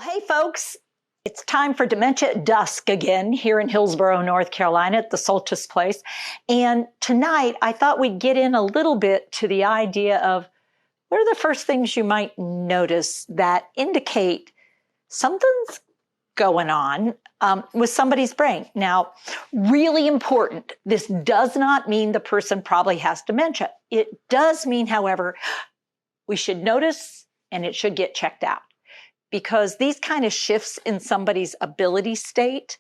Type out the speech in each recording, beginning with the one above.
Hey folks, it's time for Dementia at Dusk again here in Hillsborough, North Carolina at the Soltis Place. And tonight I thought we'd get in a little bit to the idea of what are the first things you might notice that indicate something's going on with somebody's brain. Now, really important, this does not mean the person probably has dementia. It does mean, however, we should notice and it should get checked out. Because these kind of shifts in somebody's ability state,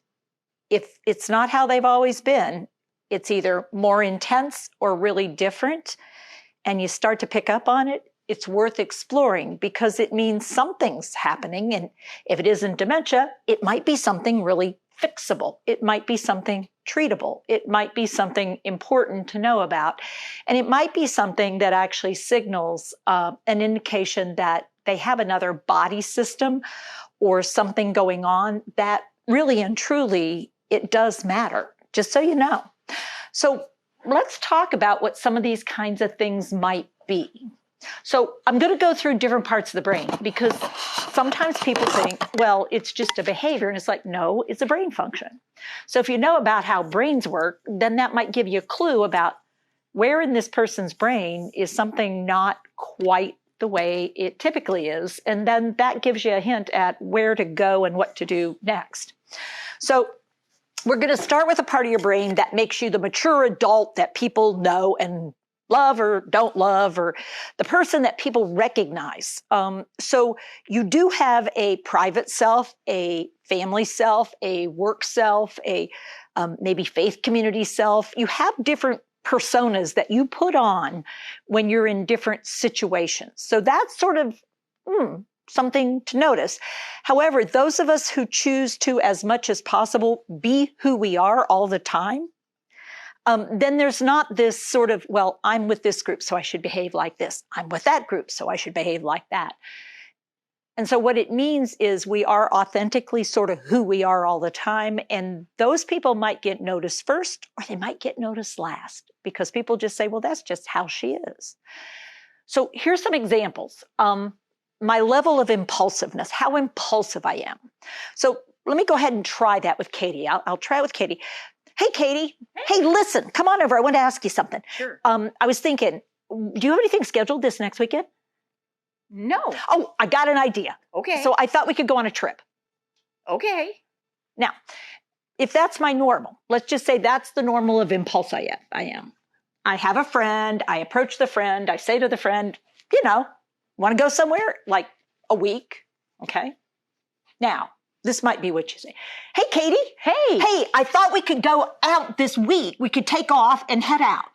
if it's not how they've always been, it's either more intense or really different, and you start to pick up on it, it's worth exploring because it means something's happening. And if it isn't dementia, it might be something really fixable. It might be something treatable. It might be something important to know about. And it might be something that actually signals an indication that they have another body system or something going on that really and truly it does matter, just so you know. So let's talk about what some of these kinds of things might be. So I'm going to go through different parts of the brain because sometimes people think, well, it's just a behavior. And it's like, no, it's a brain function. So if you know about how brains work, then that might give you a clue about where in this person's brain is something not quite the way it typically is. And then that gives you a hint at where to go and what to do next. So we're going to start with a part of your brain that makes you the mature adult that people know and love or don't love, or the person that people recognize. So you do have a private self, a family self, a work self, a maybe faith community self. You have different personas that you put on when you're in different situations. So that's sort of something to notice. However, those of us who choose to, as much as possible, be who we are all the time, then there's not this sort of, well, I'm with this group, so I should behave like this. I'm with that group, so I should behave like that. And so what it means is we are authentically sort of who we are all the time. And those people might get noticed first, or they might get noticed last, because people just say, well, that's just how she is. So here's some examples. My level of impulsiveness, how impulsive I am. So let me go ahead and try that with Katie. I'll try it with Katie. Hey, Katie. Hey, listen, come on over. I want to ask you something. Sure. I was thinking, do you have anything scheduled this next weekend? No. Oh, I got an idea. Okay. So I thought we could go on a trip. Okay. Now, if that's my normal, let's just say that's the normal of impulse I am. I have a friend, I approach the friend, I say to the friend, want to go somewhere like a week, okay? Now, this might be what you say. Hey, Katie. Hey, I thought we could go out this week. We could take off and head out.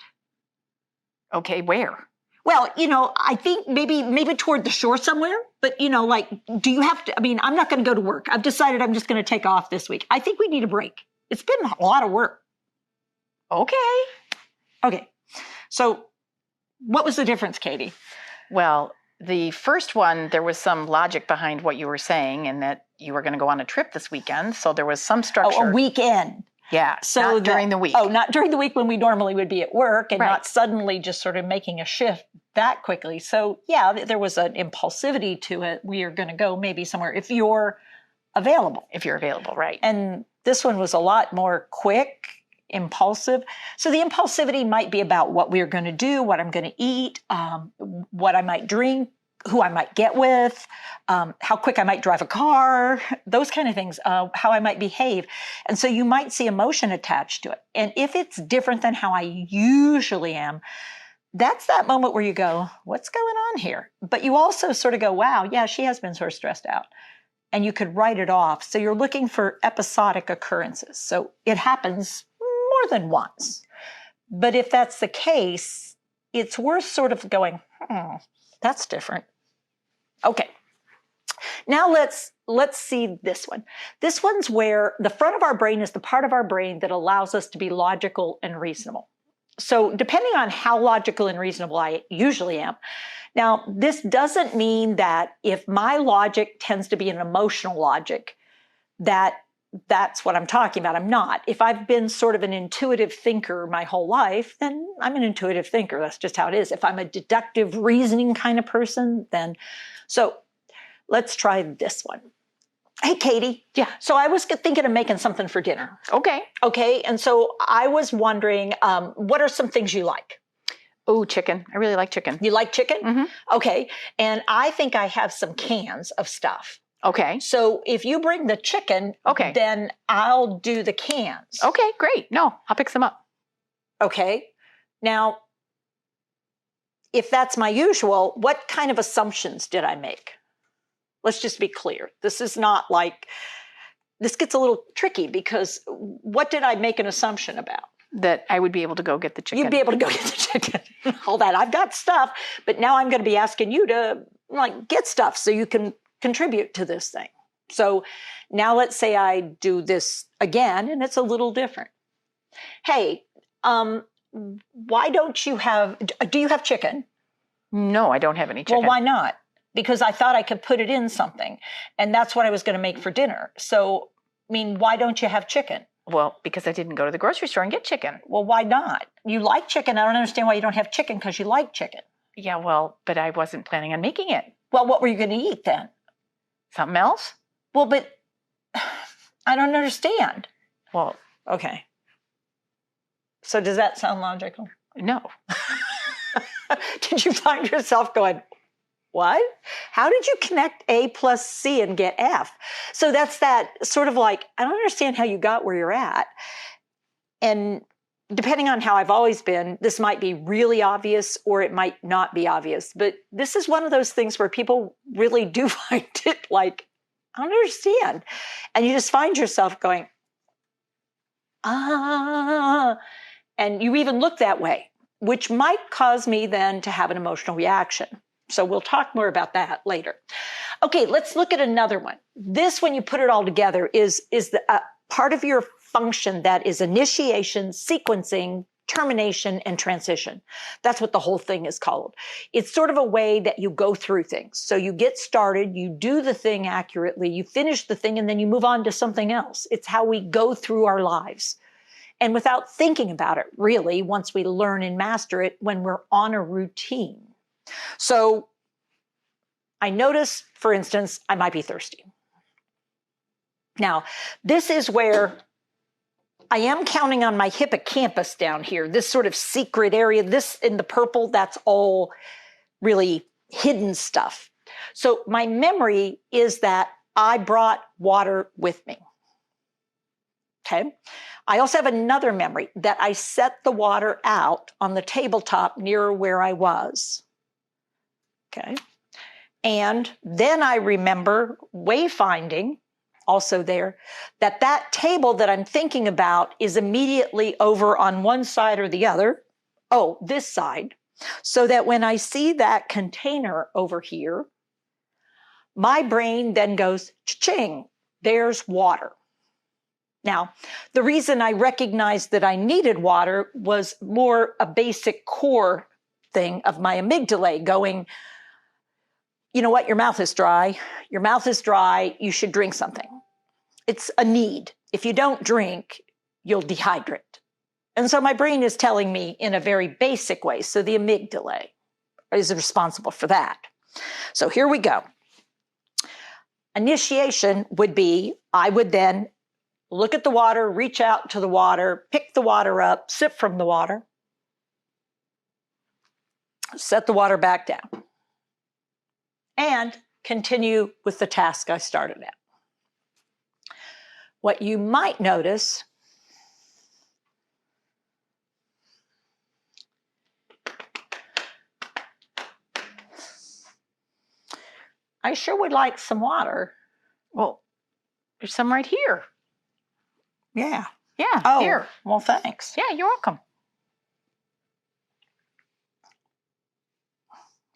Okay, where? Well, I think maybe toward the shore somewhere, but do you have to, I'm not going to go to work. I've decided I'm just going to take off this week. I think we need a break. It's been a lot of work. Okay. So what was the difference, Katie? Well, the first one, there was some logic behind what you were saying and that you were going to go on a trip this weekend. So there was some structure. Oh, a weekend. Yeah, so not during the week. Oh, not during the week when we normally would be at work and right. Not suddenly just sort of making a shift that quickly. So yeah, there was an impulsivity to it. We are going to go maybe somewhere if you're available. If you're available, right. And this one was a lot more quick, impulsive. So the impulsivity might be about what we're going to do, what I'm going to eat, what I might drink, who I might get with, how quick I might drive a car, those kind of things, how I might behave. And so you might see emotion attached to it. And if it's different than how I usually am, that's that moment where you go, what's going on here? But you also sort of go, wow, yeah, she has been sort of stressed out. And you could write it off. So you're looking for episodic occurrences. So it happens more than once. But if that's the case, it's worth sort of going, that's different. Okay. Now let's see this one. This one's where the front of our brain is the part of our brain that allows us to be logical and reasonable. So depending on how logical and reasonable I usually am. Now, this doesn't mean that if my logic tends to be an emotional logic, that's what I'm talking about. I'm not. If I've been sort of an intuitive thinker my whole life, then I'm an intuitive thinker. That's just how it is. If I'm a deductive reasoning kind of person, then so let's try this one. Hey, Katie. Yeah. So I was thinking of making something for dinner. Okay. Okay. And so I was wondering, what are some things you like? Oh, chicken. I really like chicken. You like chicken? Mm-hmm. Okay. And I think I have some cans of stuff. Okay. So if you bring the chicken, Okay. then I'll do the cans. Okay, great. No, I'll pick some up. Okay. Now, if that's my usual, what kind of assumptions did I make? Let's just be clear. This is not like, this gets a little tricky because what did I make an assumption about? That I would be able to go get the chicken. You'd be able to go get the chicken. All that. I've got stuff, but now I'm going to be asking you to get stuff so you can contribute to this thing. So now let's say I do this again and it's a little different. Hey, why don't you do you have chicken? No, I don't have any chicken. Well, why not? Because I thought I could put it in something and that's what I was going to make for dinner. So, I mean, why don't you have chicken? Well, because I didn't go to the grocery store and get chicken. Well, why not? You like chicken. I don't understand why you don't have chicken because you like chicken. Yeah, well, but I wasn't planning on making it. Well, what were you going to eat then? Something else? Well, but I don't understand. Well, okay. So does that sound logical? no. Did you find yourself going, what? How did you connect A plus C and get F? So that's that sort of like, I don't understand how you got where you're at. And depending on how I've always been, this might be really obvious or it might not be obvious. But this is one of those things where people really do find it like, I don't understand. And you just find yourself going, and you even look that way, which might cause me then to have an emotional reaction. So we'll talk more about that later. Okay, let's look at another one. This, when you put it all together, is the part of your function that is initiation, sequencing, termination, and transition. That's what the whole thing is called. It's sort of a way that you go through things. So you get started, you do the thing accurately, you finish the thing, and then you move on to something else. It's how we go through our lives. And without thinking about it, really, once we learn and master it, when we're on a routine. So I notice, for instance, I might be thirsty. Now, this is where I am counting on my hippocampus down here, this sort of secret area. This in the purple, that's all really hidden stuff. So my memory is that I brought water with me. Okay. I also have another memory that I set the water out on the tabletop near where I was. Okay. And then I remember wayfinding, also there, that table that I'm thinking about is immediately over on one side or the other. Oh, this side. So that when I see that container over here, my brain then goes, cha-ching, there's water. Now, the reason I recognized that I needed water was more a basic core thing of my amygdala going, you know what, your mouth is dry. Your mouth is dry. You should drink something. It's a need. If you don't drink, you'll dehydrate. And so my brain is telling me in a very basic way. So the amygdala is responsible for that. So here we go. Initiation would be, I would then look at the water, reach out to the water, pick the water up, sip from the water, set the water back down, and continue with the task I started at. What you might notice I sure would like some water. Well, there's some right here. Yeah. Yeah, Oh, here. well, thanks. Yeah, you're welcome.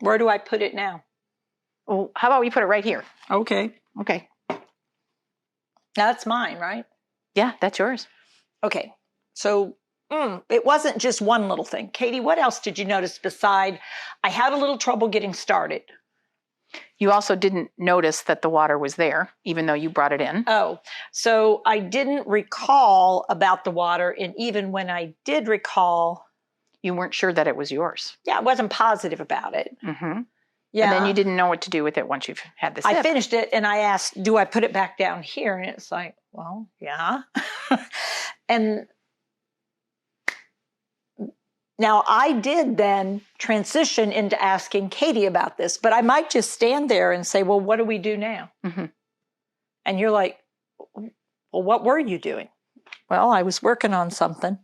Where do I put it now? Well, how about we put it right here? Okay. Okay. That's mine, right? Yeah, that's yours. Okay. So it wasn't just one little thing. Katie, what else did you notice beside I had a little trouble getting started? You also didn't notice that the water was there, even though you brought it in. Oh, so I didn't recall about the water. And even when I did recall, You weren't sure that it was yours. I wasn't positive about it. Mm-hmm. Yeah. And then you didn't know what to do with it once you've had the sip. I finished it and I asked, do I put it back down here? And it's like, well, yeah. And now I did then transition into asking Katie about this, but I might just stand there and say, well, what do we do now? Mm-hmm. And you're like, well, what were you doing? Well, I was working on something.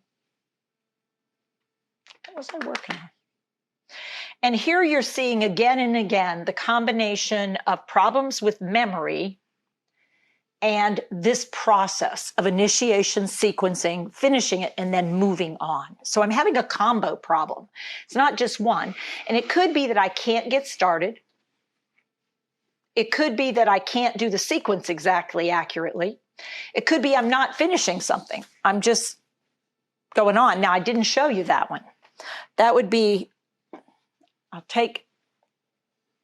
What was I working on? And here you're seeing again and again the combination of problems with memory and this process of initiation, sequencing, finishing it, and then moving on. So I'm having a combo problem. It's not just one. And it could be that I can't get started. It could be that I can't do the sequence exactly accurately. It could be I'm not finishing something. I'm just going on. Now, I didn't show you that one. That would be, I'll take,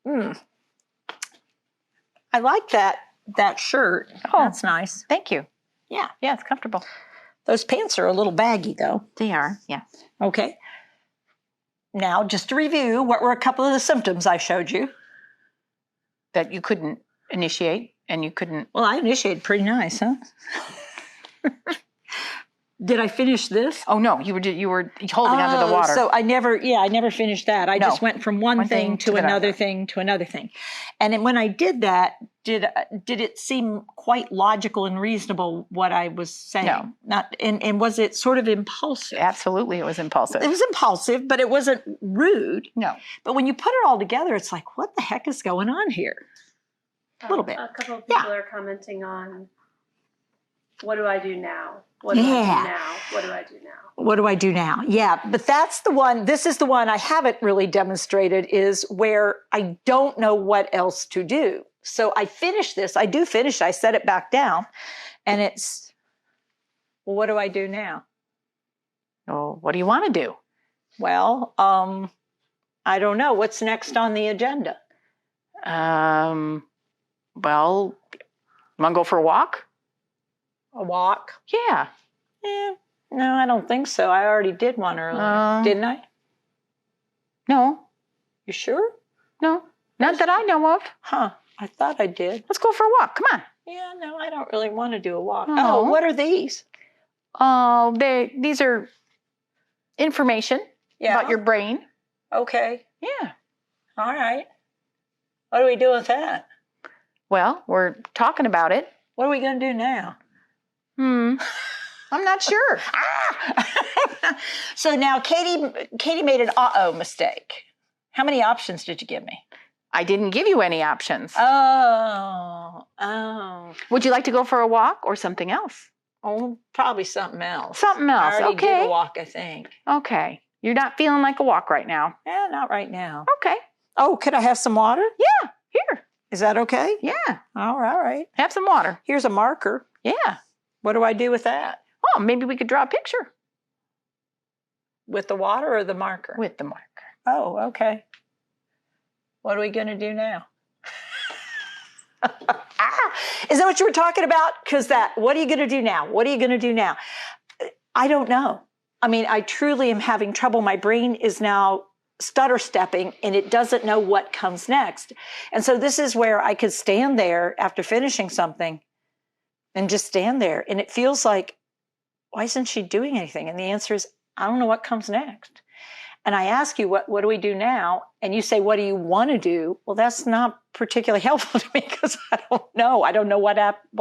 I like that shirt. Oh. That's nice. Thank you. Yeah. Yeah, it's comfortable. Those pants are a little baggy, though. They are, yeah. Okay. Now, just to review, what were a couple of the symptoms I showed you? That you couldn't initiate and you couldn't. Well, I initiated pretty nice, huh? Did I finish this? Oh no, you were holding onto the water. So I never finished that. I just went from one thing to another thing to another thing. And then when I did that, did it seem quite logical and reasonable what I was saying? No. Not and was it sort of impulsive? Absolutely, it was impulsive. It was impulsive, but it wasn't rude. No. But when you put it all together, it's like, what the heck is going on here? A little bit. A couple of people are commenting on, what do I do now? What do I do now? What do I do now? What do I do now? Yeah, but that's the one, this is the one I haven't really demonstrated, is where I don't know what else to do. So I finish this, I do finish, I set it back down, and it's, well, what do I do now? Oh, what do you want to do? Well, I don't know. What's next on the agenda? Well, want to go for a walk? A walk? Yeah. No, I don't think so. I already did one earlier. Didn't I? No. You sure? No. Not that I know of. Huh. I thought I did. Let's go for a walk. Come on. Yeah, no, I don't really want to do a walk. Oh. Oh, what are these? Oh, these are information about your brain. Okay. Yeah. All right. What do we do with that? Well, we're talking about it. What are we going to do now? I'm not sure. So now Katie made an mistake. How many options did you give me? I didn't give you any options. Oh. Would you like to go for a walk or something else? Oh, probably something else. Something else. I already Okay. did a walk, I think. Okay. You're not feeling like a walk right now. Yeah, not right now. Okay. Oh, could I have some water? Yeah. Here. Is that okay? Yeah. All right. Have some water. Here's a marker. Yeah. What do I do with that? Oh, maybe we could draw a picture With the water or the marker? with the marker. Oh, okay. What are we going to do now? Is that what you were talking about? Because what are you going to do now? What are you going to do now? I don't know. I mean, I truly am having trouble. My brain is now stutter stepping and it doesn't know what comes next. And so this is where I could stand there after finishing something and just stand there. And it feels like, why isn't she doing anything? And the answer is, I don't know what comes next. And I ask you, what do we do now? And you say, what do you want to do? Well, that's not particularly helpful to me because I don't know. I don't know what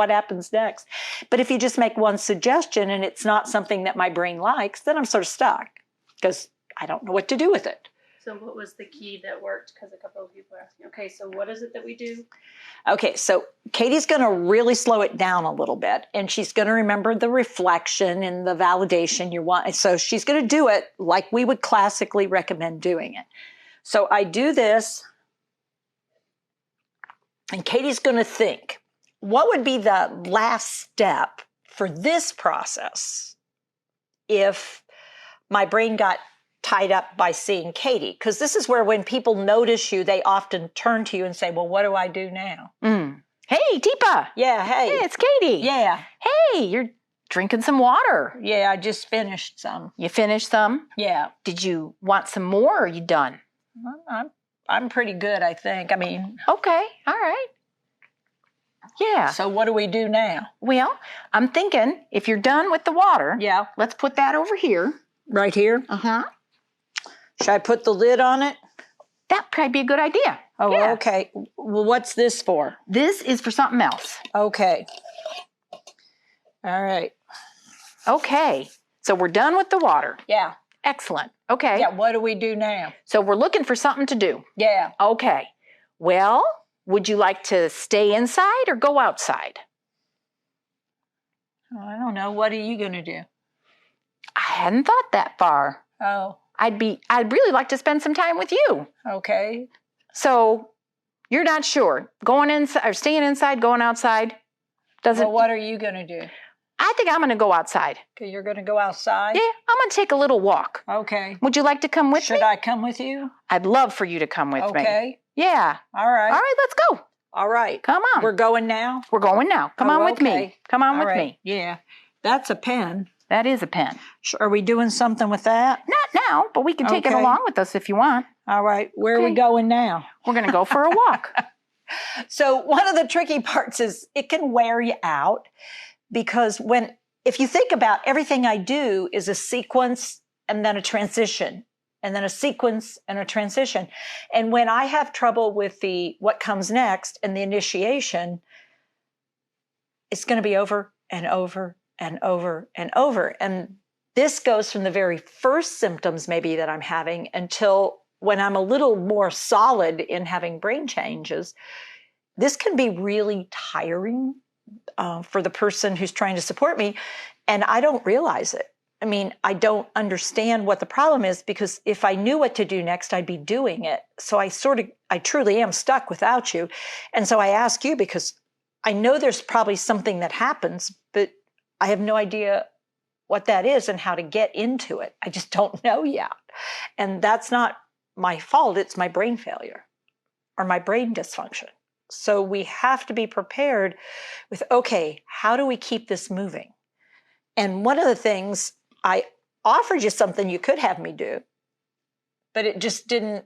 happens next. But if you just make one suggestion and it's not something that my brain likes, then I'm sort of stuck because I don't know what to do with it. So what was the key that worked? Because a couple of people are asking, okay, so what is it that we do? Okay, so Katie's going to really slow it down a little bit, and she's going to remember the reflection and the validation you want. So she's going to do it like we would classically recommend doing it. So I do this, and Katie's going to think, what would be the last step for this process if my brain got tied up by seeing Katie? Because this is where when people notice you, they often turn to you and say, well, what do I do now? Hey, Teepa. Yeah, hey. Hey, it's Katie. Yeah. Hey, you're drinking some water. Yeah, I just finished some. You finished some? Yeah. Did you want some more or are you done? I'm I'm pretty good, I think. I mean, Okay, all right. Yeah. so what do we do now? Well, I'm thinking if you're done with the water, Yeah, let's put that over here. right here. Uh-huh. Should I put the lid on it? That'd probably be a good idea. Oh, Yeah. okay. Well, what's this for? This is for something else. Okay. All right. Okay. So we're done with the water. Yeah. Excellent. Okay. Yeah, what do we do now? So we're looking for something to do. Yeah. Okay. Well, would you like to stay inside or go outside? Oh, I don't know. What are you going to do? I hadn't thought that far. Oh, I'd really like to spend some time with you. okay. So you're not sure. Going inside or staying inside, going outside? Doesn't Well, what are you going to do? I think I'm going to go outside. Okay, you're going to go outside? Yeah, I'm going to take a little walk. Okay. Would you like to come with me? Should I come with you? I'd love for you to come with me. Okay. Yeah. All right. All right, let's go. All right. Come on. We're going now? We're going now. Come Oh, on with me. okay. Come on All with right. me. Yeah. That's a pen. That is a pen. Are we doing something with that? Not now, but we can take it Okay. along with us if you want. All right. Where are we Okay. going now? We're going to go for a walk. So one of the tricky parts is it can wear you out because if you think about everything I do is a sequence and then a transition and then a sequence and a transition. And when I have trouble with what comes next and the initiation, it's going to be over and over and over and over. And this goes from the very first symptoms maybe that I'm having until when I'm a little more solid in having brain changes. This can be really tiring for the person who's trying to support me, and I don't realize it. I mean, I don't understand what the problem is because if I knew what to do next, I'd be doing it. So I truly am stuck without you. And so I ask you because I know there's probably something that happens, but I have no idea what that is and how to get into it. I just don't know yet. And that's not my fault. It's my brain failure or my brain dysfunction. So we have to be prepared with, okay, how do we keep this moving? And one of the things, I offered you something you could have me do, but it just didn't,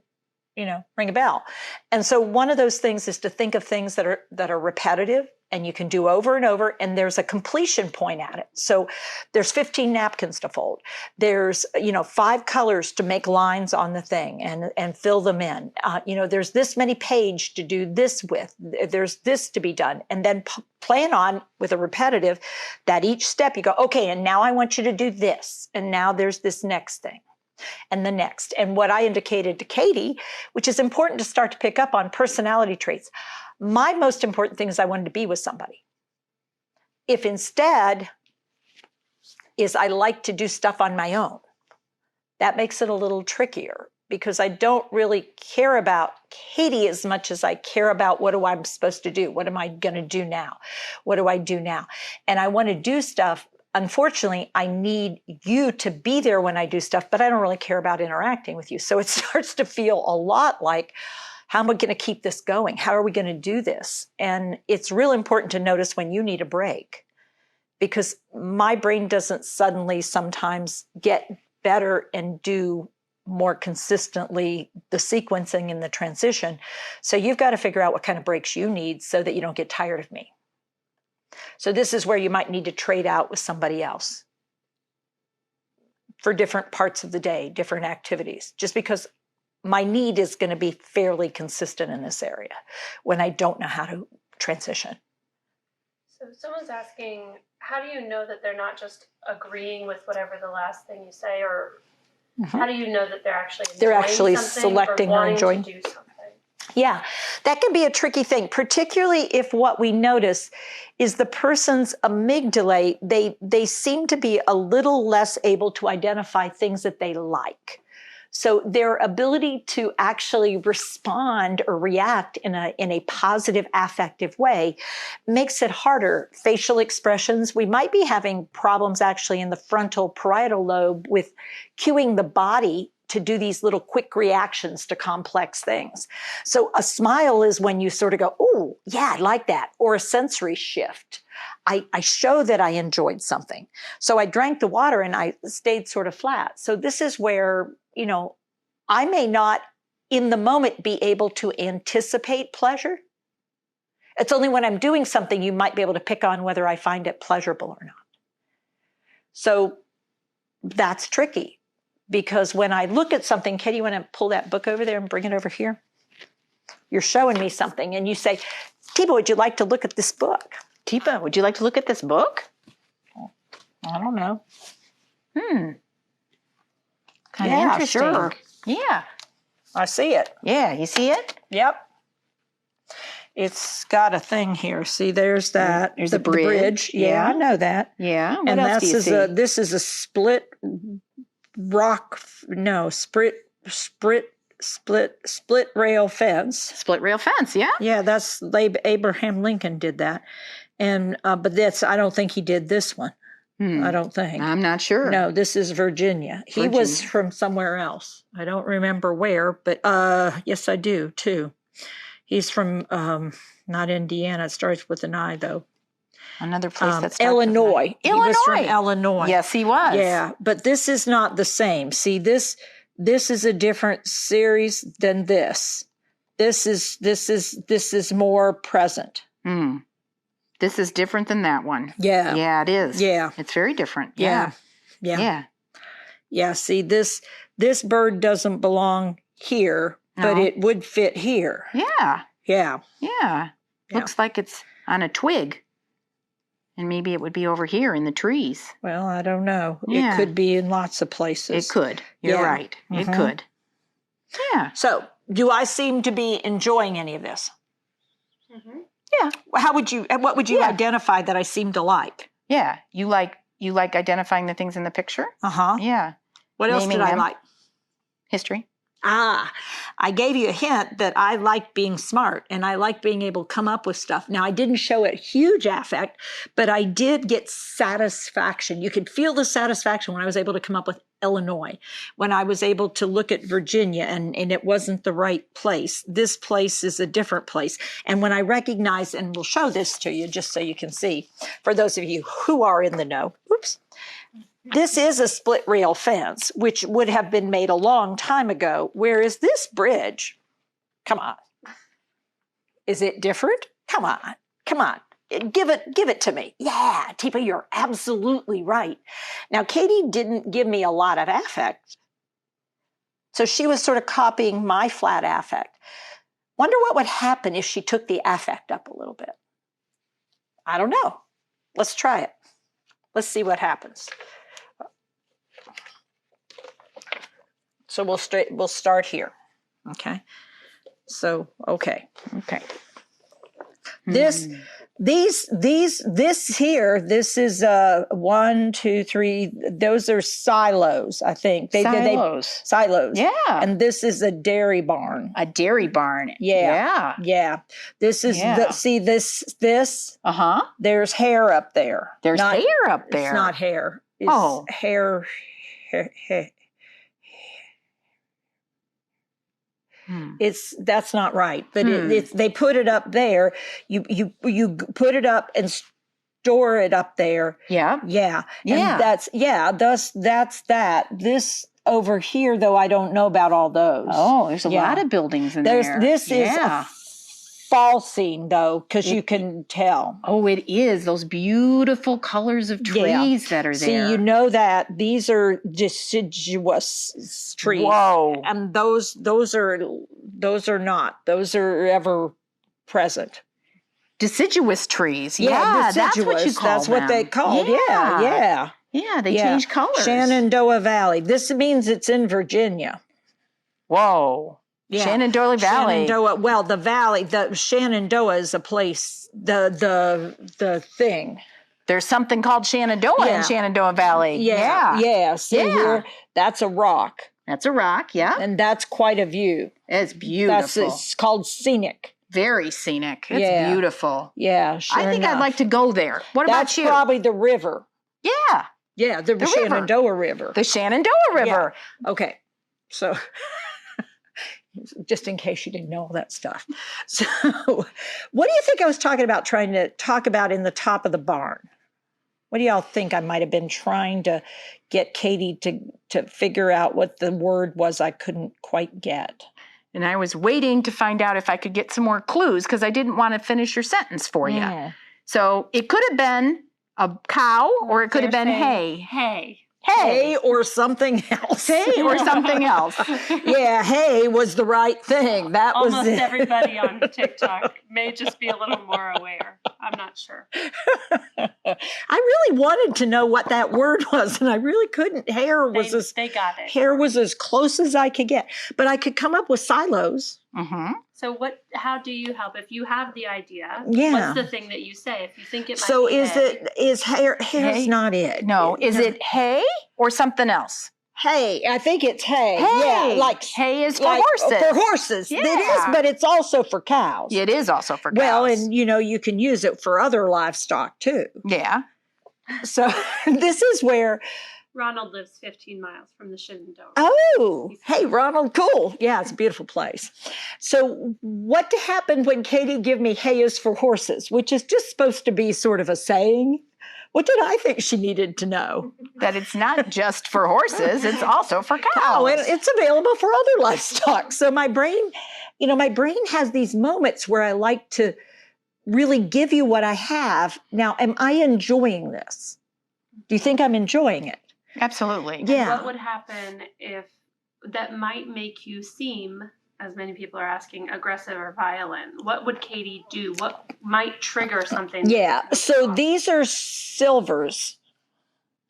ring a bell. And so one of those things is to think of things that are repetitive and you can do over and over, and there's a completion point at it. So there's 15 napkins to fold. There's, 5 colors to make lines on the thing and fill them in. There's this many page to do this with. There's this to be done. And then plan on with a repetitive that each step you go, okay, and now I want you to do this. And now there's this next thing. And the next. And what I indicated to Katie, which is important to start to pick up on personality traits. My most important thing is I wanted to be with somebody. If instead is I like to do stuff on my own, that makes it a little trickier because I don't really care about Katie as much as I care about what I'm supposed to do. What am I going to do now? What do I do now? And I want to do stuff. Unfortunately, I need you to be there when I do stuff, but I don't really care about interacting with you. So it starts to feel a lot like, how am I going to keep this going? How are we going to do this? And it's real important to notice when you need a break because my brain doesn't suddenly sometimes get better and do more consistently the sequencing and the transition. So you've got to figure out what kind of breaks you need so that you don't get tired of me. So this is where you might need to trade out with somebody else for different parts of the day, different activities, just because my need is going to be fairly consistent in this area when I don't know how to transition. So someone's asking, how do you know that they're not just agreeing with whatever the last thing you say, or how do you know that they're actually selecting or enjoying to do something? Yeah, that can be a tricky thing, particularly if what we notice is the person's amygdala, they seem to be a little less able to identify things that they like. So their ability to actually respond or react in a positive affective way makes it harder. Facial expressions, we might be having problems actually in the frontal parietal lobe with cueing the body to do these little quick reactions to complex things. So a smile is when you sort of go, oh, yeah, I like that. Or a sensory shift. I show that I enjoyed something. So I drank the water and I stayed sort of flat. So this is where, I may not in the moment be able to anticipate pleasure. It's only when I'm doing something you might be able to pick on whether I find it pleasurable or not. So that's tricky, because when I look at something, Katie, you want to pull that book over there and bring it over here? You're showing me something and you say, Tiba, would you like to look at this book? Tiba, would you like to look at this book? I don't know. Kind of Yeah, interesting. sure. Yeah. I see it. Yeah, you see it? Yep. It's got a thing here. See, there's that. There's the a bridge. Yeah, Yeah. I know that. Yeah. What And else do you see? this is a split rail fence. Split rail fence, yeah? Yeah, that's Abraham Lincoln did that. And but I don't think he did this one. I don't think. I'm not sure. No, this is Virginia. He was from somewhere else. I don't remember where, but yes, I do too. He's from not Indiana. It starts with an I, though. Another place that's Illinois. Illinois. He was from Illinois. Yes, he was. Yeah, but this is not the same. See, this is a different series than this. This is more present. This is different than that one. Yeah. Yeah, it is. Yeah. It's very different. Yeah. Yeah. Yeah. Yeah. See, this bird doesn't belong here, but No. it would fit here. Yeah. Yeah. Yeah. Looks like it's on a twig. And maybe it would be over here in the trees. Well, I don't know. Yeah. It could be in lots of places. It could. You're Yeah. right. It Mhm. could. Yeah. So, do I seem to be enjoying any of this? Mm-hmm. Yeah. What would you Yeah. identify that I seem to like? Yeah. You like identifying the things in the picture? Uh-huh. Yeah. What else Naming did I them. like? History. I gave you a hint that I like being smart and I like being able to come up with stuff. Now, I didn't show it huge affect, but I did get satisfaction. You could feel the satisfaction when I was able to come up with Illinois, when I was able to look at Virginia and it wasn't the right place. This place is a different place. And when I recognized, and we'll show this to you just so you can see, for those of you who are in the know, this is a split rail fence, which would have been made a long time ago. Whereas this bridge, come on. Is it different? Come on. Come on. Give it to me. Yeah, Tipa, you're absolutely right. Now, Katie didn't give me a lot of affect. So she was sort of copying my flat affect. Wonder what would happen if she took the affect up a little bit. I don't know. Let's try it. Let's see what happens. So we'll start here. Okay. So, okay. This here, this is 1, 2, 3. Those are silos, I think. Silos. Silos. Yeah. And this is a dairy barn. A dairy barn. Yeah. Yeah. This is Yeah. see this. Uh-huh. There's hair up there. There's Not- hair up there. It's not hair. It's Oh. hair. That's not right, but it's they put it up there. You put it up and store it up there. Yeah. Yeah. Yeah. And that's that. This over here, though, I don't know about all those. Oh, there's a Yeah. lot of buildings in there. This is Yeah. a falsing, though, because you can tell. Oh, it is. Those beautiful colors of trees that are See, there. you know that these are deciduous trees. Whoa. And those are not. Those are ever present. Deciduous trees. Yeah, that's what you deciduous. call That's what they them. called. Yeah. Yeah, they Yeah. change colors. Shenandoah Valley. This means it's in Virginia. Whoa. Yeah. Shenandoah Valley. Shenandoah. Well, the valley. The Shenandoah is a place. The thing. There's something called Shenandoah in Shenandoah Valley. Yeah. See Yeah. here. That's a rock, That's a rock. Yeah. and that's quite a view. It's beautiful. It's called scenic. Very scenic. It's Yeah. beautiful. Yeah, sure I think I'd enough. like to go there. What That's about you? probably the river. Yeah. Yeah, the river. Shenandoah River. The Shenandoah River. Okay, so just in case you didn't know all that stuff. So what do you think I was trying to talk about in the top of the barn? What do y'all think I might have been trying to get Katie to figure out what the word was I couldn't quite get? And I was waiting to find out if I could get some more clues because I didn't want to finish your sentence for you. Yeah. So it could have been a cow or it could have been hay. Hay. Hay or something else. Hay or something else. Yeah, hay was the right thing. That Almost was it. everybody on TikTok may just be a little more aware. I'm not sure. I really wanted to know what that word was, and I really couldn't. Hair was They got it. hair was as close as I could get, but I could come up with silos. Mm-hmm. So how do you help? If you have the idea, Yeah. what's the thing that you say? If you think it might So be is hay, is hair? Hair's Hay? not it. No, is it hay or something else? Hay? I think it's hay. Hay. Yeah, like hay is for like, horses. For horses, it is, Yeah. but it's also for cows. It is also for cows. Well, and you can use it for other livestock too. yeah. So this is where. Ronald lives 15 miles from the Shenandoah. Oh, hey, Ronald, cool. Yeah, it's a beautiful place. So what happened when Katie gave me hay is for horses, which is just supposed to be sort of a saying? What did I think she needed to know? That it's not just for horses, it's also for cows. Oh, and it's available for other livestock. So my brain has these moments where I like to really give you what I have. Now, am I enjoying this? Do you think I'm enjoying it? Absolutely. Yeah. What would happen if that might make you seem, as many people are asking, aggressive or violent? What would Katie do? What might trigger something? Yeah. So these are silvers.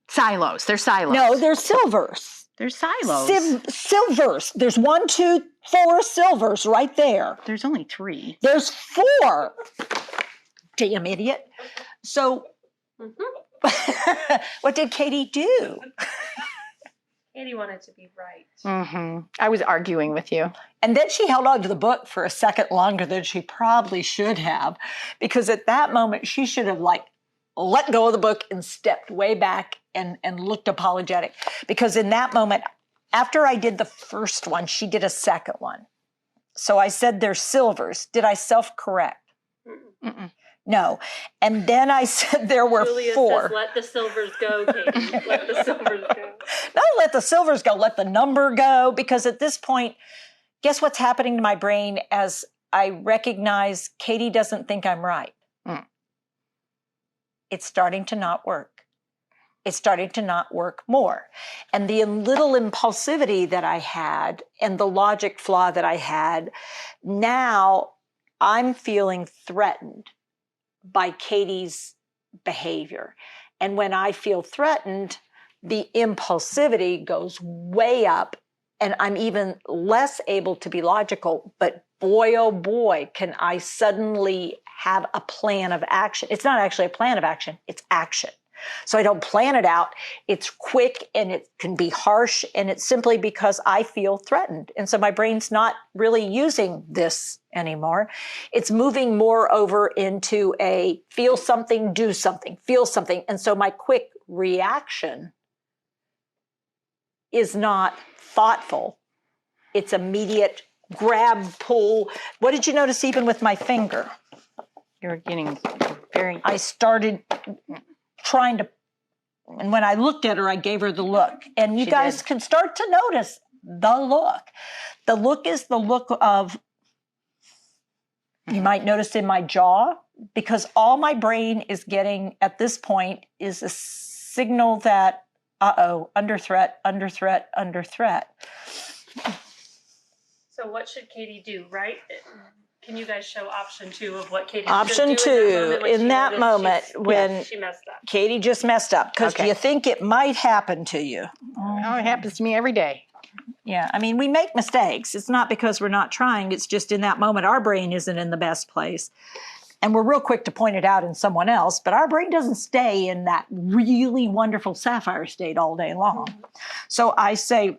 Silos. They're silos. No, they're silvers. they're silos. Silvers. There's 1, 2, 4 silvers right there. There's only 3. There's 4. Damn idiot. So Mhm. what did Katie do? Katie wanted to be right. Mm-hmm. I was arguing with you. And then she held on to the book for a second longer than she probably should have, because at that moment she should have let go of the book and stepped way back and looked apologetic. Because in that moment, after I did the first one, she did a second one. So I said they're silvers. Did I self-correct? Mm-mm. No. And then I said there were Julia 4. says, "Let the silvers go, Katie. Let the silvers go." Not let the silvers go, let the number go. Because at this point, guess what's happening to my brain as I recognize Katie doesn't think I'm right? It's starting to not work. It's starting to not work more. And the little impulsivity that I had and the logic flaw that I had, now I'm feeling threatened by Katie's behavior. And when I feel threatened, the impulsivity goes way up and I'm even less able to be logical. But boy, oh boy, can I suddenly have a plan of action. It's not actually a plan of action, it's action. So I don't plan it out. It's quick and it can be harsh, and it's simply because I feel threatened. And so my brain's not really using this anymore. It's moving more over into a feel something, do something, feel something. And so my quick reaction is not thoughtful. It's immediate grab, pull. What did you notice even with my finger? You're getting very... I started trying to, and when I looked at her, I gave her the look. And you She guys did. can start to notice the look. The look is the look of, you might notice in my jaw, because all my brain is getting at this point is a signal that, under threat, under threat, under threat. So what should Katie do, right? Can you guys show option 2 of what Katie Option should do in that moment when she messed up? Katie just messed up, because Okay. you think it might happen to you. Oh, it happens to me every day. Yeah, I mean, we make mistakes. It's not because we're not trying. It's just in that moment, our brain isn't in the best place. And we're real quick to point it out in someone else, but our brain doesn't stay in that really wonderful sapphire state all day long. So I say,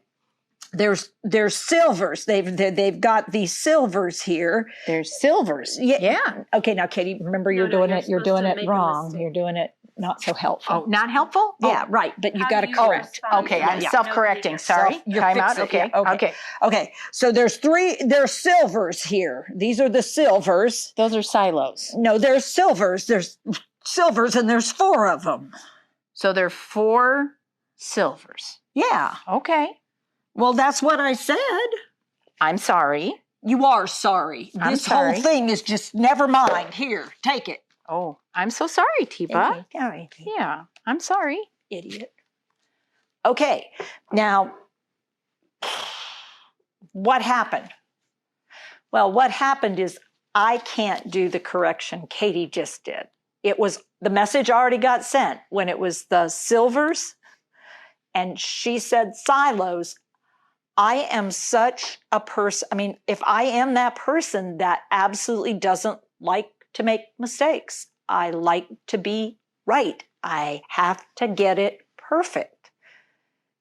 there's silvers. They've got these silvers here. There's silvers. Yeah. Okay, now Katie, remember you're No, doing you're it. You're supposed doing to make it a wrong. mistake. You're doing it not so helpful. Oh, not helpful? Yeah, right. But you've How got to do you correct. respond Okay, to I'm that? self-correcting. Nobody Sorry. Self- you're Time out. fixing- Okay. yeah, Okay. Okay, so there's silvers here. These are the silvers. Those are silos. No, there's silvers. There's silvers and there's 4 of them. So there are 4 silvers. Yeah. Okay. Well, that's what I said. I'm sorry. You are sorry. I'm This sorry. whole thing is just never mind. Here, take it. Oh, I'm so sorry, Tiba. Sorry, Yeah, I'm sorry. idiot. Okay, now, what happened? Well, what happened is I can't do the correction Katie just did. It was, the message already got sent when it was the silvers, and she said silos. I am such a person. I mean, if I am that person that absolutely doesn't like to make mistakes, I like to be right. I have to get it perfect.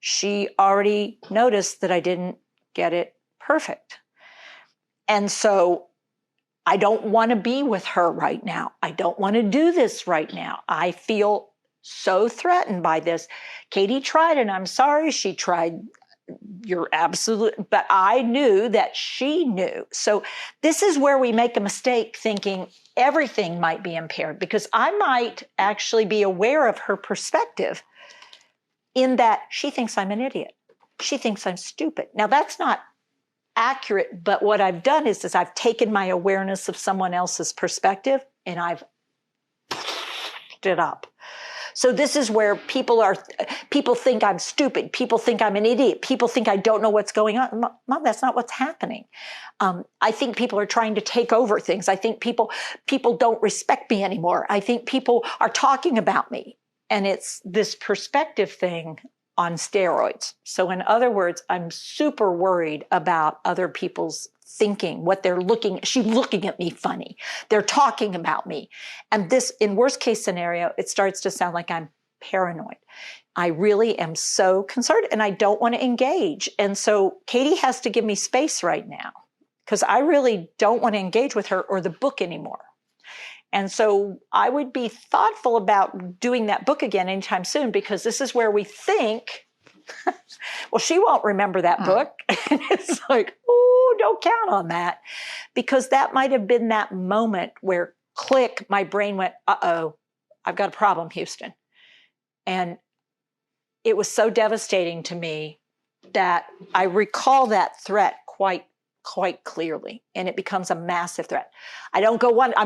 She already noticed that I didn't get it perfect. And so I don't want to be with her right now. I don't want to do this right now. I feel so threatened by this. Katie tried, and I'm sorry she tried. You're absolute, but I knew that she knew. So this is where we make a mistake thinking everything might be impaired, because I might actually be aware of her perspective in that she thinks I'm an idiot. She thinks I'm stupid. Now that's not accurate, but what I've done is I've taken my awareness of someone else's perspective and I've it up. So this is where people think I'm stupid. People think I'm an idiot. People think I don't know what's going on. Mom, that's not what's happening. I think people are trying to take over things. I think people don't respect me anymore. I think people are talking about me. And it's this perspective thing on steroids. So in other words, I'm super worried about other people's thinking, what they're looking, she's looking at me funny. They're talking about me. And this, in worst case scenario, it starts to sound like I'm paranoid. I really am so concerned and I don't want to engage. And so Katie has to give me space right now because I really don't want to engage with her or the book anymore. And so I would be thoughtful about doing that book again anytime soon, because this is where we think, well, she won't remember that book. And it's like, oh, don't count on that. Because that might have been that moment where click, my brain went, uh-oh, I've got a problem, Houston. And it was so devastating to me that I recall that threat quite clearly, and it becomes a massive threat. I'm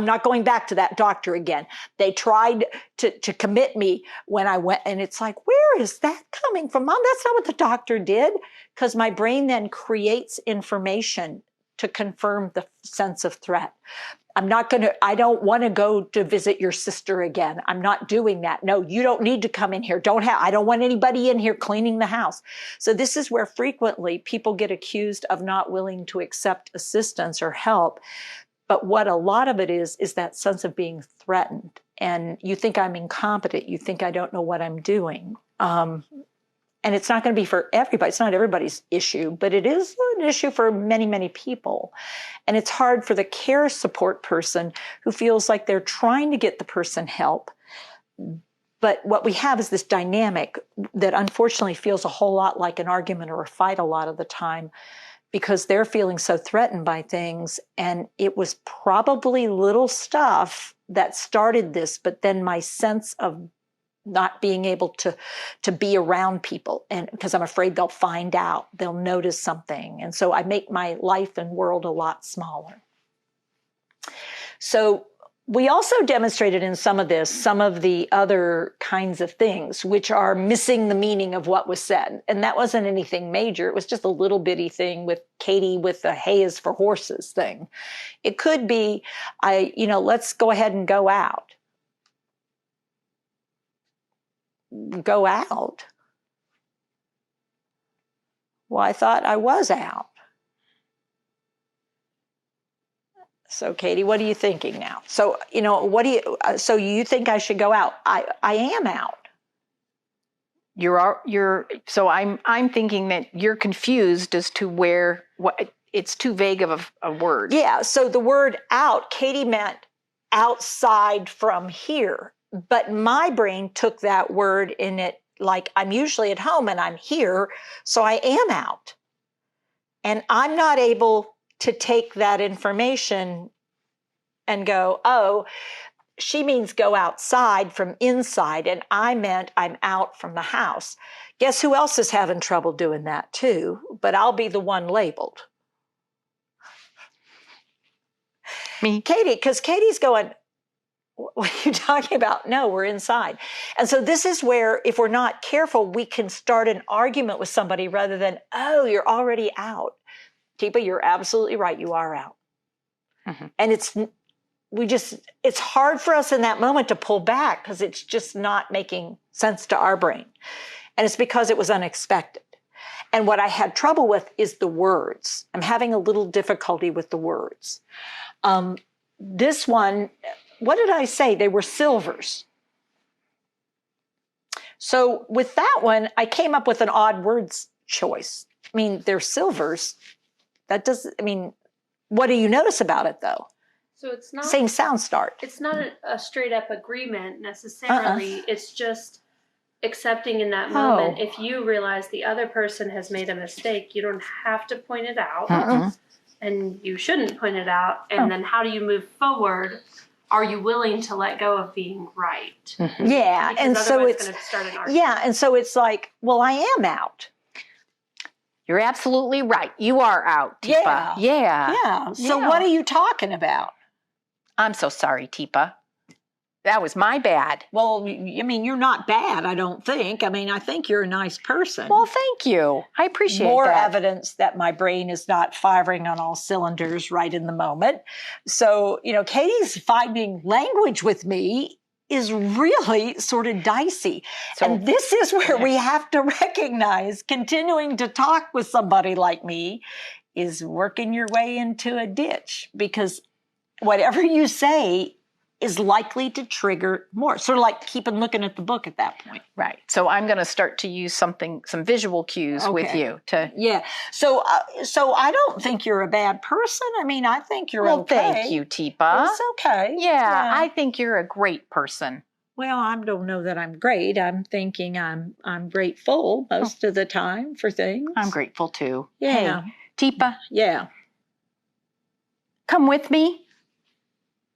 not going back to that doctor again. They tried to commit me when I went, and it's like, where is that coming from, Mom? That's not what the doctor did. Because my brain then creates information to confirm the sense of threat. I don't want to go to visit your sister again. I'm not doing that. No, you don't need to come in here. I don't want anybody in here cleaning the house. So this is where frequently people get accused of not willing to accept assistance or help. But what a lot of it is that sense of being threatened. And you think I'm incompetent. You think I don't know what I'm doing. And it's not going to be for everybody. It's not everybody's issue, but it is an issue for many, many people. And it's hard for the care support person who feels like they're trying to get the person help. But what we have is this dynamic that unfortunately feels a whole lot like an argument or a fight a lot of the time, because they're feeling so threatened by things. And it was probably little stuff that started this, but then my sense of not being able to be around people, and because I'm afraid they'll find out, they'll notice something. And so I make my life and world a lot smaller. So we also demonstrated in some of the other kinds of things, which are missing the meaning of what was said. And that wasn't anything major. It was just a little bitty thing with Katie with the hay is for horses thing. It could be, let's go ahead and go out. Go out? Well, I thought I was out. So, Katie, what are you thinking now? So, so you think I should go out? I am out. So I'm thinking that you're confused as to what it's too vague of a word. Yeah. So the word out, Katie meant outside from here. But my brain took that word in it like I'm usually at home and I'm here, so I am out. And I'm not able to take that information and go, oh, she means go outside from inside, and I meant I'm out from the house. Guess who else is having trouble doing that too? But I'll be the one labeled. Me. Katie, because Katie's going, what are you talking about? No, we're inside. And so this is where, if we're not careful, we can start an argument with somebody rather than, oh, you're already out. Teepa, you're absolutely right. You are out. Mhm. And it's hard for us in that moment to pull back because it's just not making sense to our brain. And it's because it was unexpected. And what I had trouble with is the words. I'm having a little difficulty with the words. This one, what did I say? They were silvers. So with that one, I came up with an odd words choice. I mean, they're silvers. What do you notice about it though? So it's not Same sound start. it's not a straight up agreement necessarily. It's just accepting in that moment. If you realize the other person has made a mistake, you don't have to point it out, Mm-mm. and you shouldn't point it out. And then how do you move forward? Are you willing to let go of being right? Mhm. Yeah, Because and so otherwise it's going to start an argument. yeah, and so it's like, well, I am out. You're absolutely right. You are out, Teepa. Yeah. Yeah. So Yeah. what are you talking about? I'm so sorry, Teepa. That was my bad. Well, I mean, you're not bad, I don't think. I mean, I think you're a nice person. Well, thank you. I appreciate More that. evidence that my brain is not firing on all cylinders right in the moment. So, Katie's finding language with me is really sort of dicey. So- and this is where we have to recognize continuing to talk with somebody like me is working your way into a ditch, because whatever you say is likely to trigger more. Sort of like keeping looking at the book at that point. Right. So I'm going to start to use some visual cues with Okay. you to. Yeah. So I don't think you're a bad person. I mean, I think you're Well, okay. thank you, Teepa. It's okay. Yeah, I think you're a great person. Well, I don't know that I'm great. I'm thinking I'm grateful most of the time for things. I'm grateful too. Yeah. Hey, Teepa, Yeah. come with me.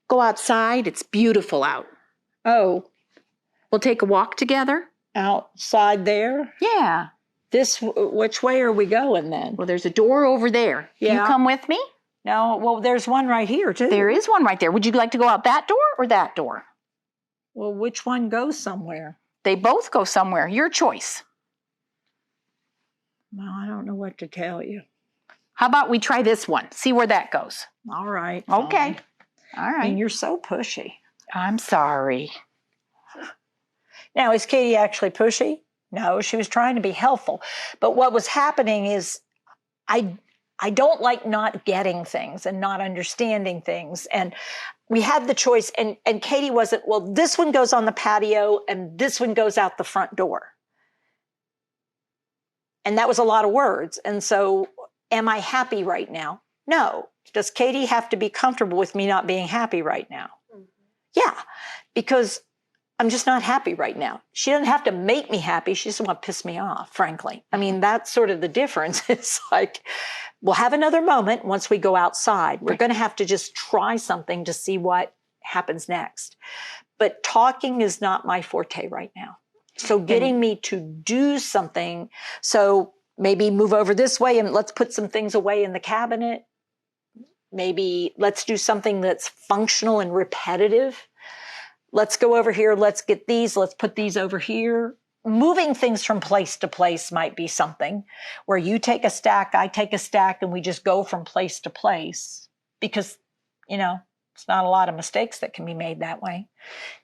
Go outside. It's beautiful out. Oh, We'll take a walk together. outside there. Yeah. Which way are we going then? Well, there's a door over there. Can you Yeah. come with me? No. Well, there's one right here too. There is one right there. Would you like to go out that door or that door? Well, which one goes somewhere? They both go somewhere. Your choice. Well, I don't know what to tell you. How about we try this one? See where that goes. All right. Okay. fine. All I mean, right. you're so pushy. I'm sorry. Now, is Katie actually pushy? No, she was trying to be helpful. But what was happening is I don't like not getting things and not understanding things. And we had the choice, and Katie wasn't, well, this one goes on the patio and this one goes out the front door. And that was a lot of words. And so, am I happy right now? No. Does Katie have to be comfortable with me not being happy right now? Yeah, because I'm just not happy right now. She doesn't have to make me happy. She doesn't want to piss me off, frankly. I mean, that's sort of the difference. It's like, we'll have another moment once we go outside. We're going to have to just try something to see what happens next. But talking is not my forte right now. So getting me to do something, so maybe move over this way and let's put some things away in the cabinet. Maybe let's do something that's functional and repetitive. Let's go over here. Let's get these. Let's put these over here. Moving things from place to place might be something where you take a stack, I take a stack, and we just go from place to place because, it's not a lot of mistakes that can be made that way.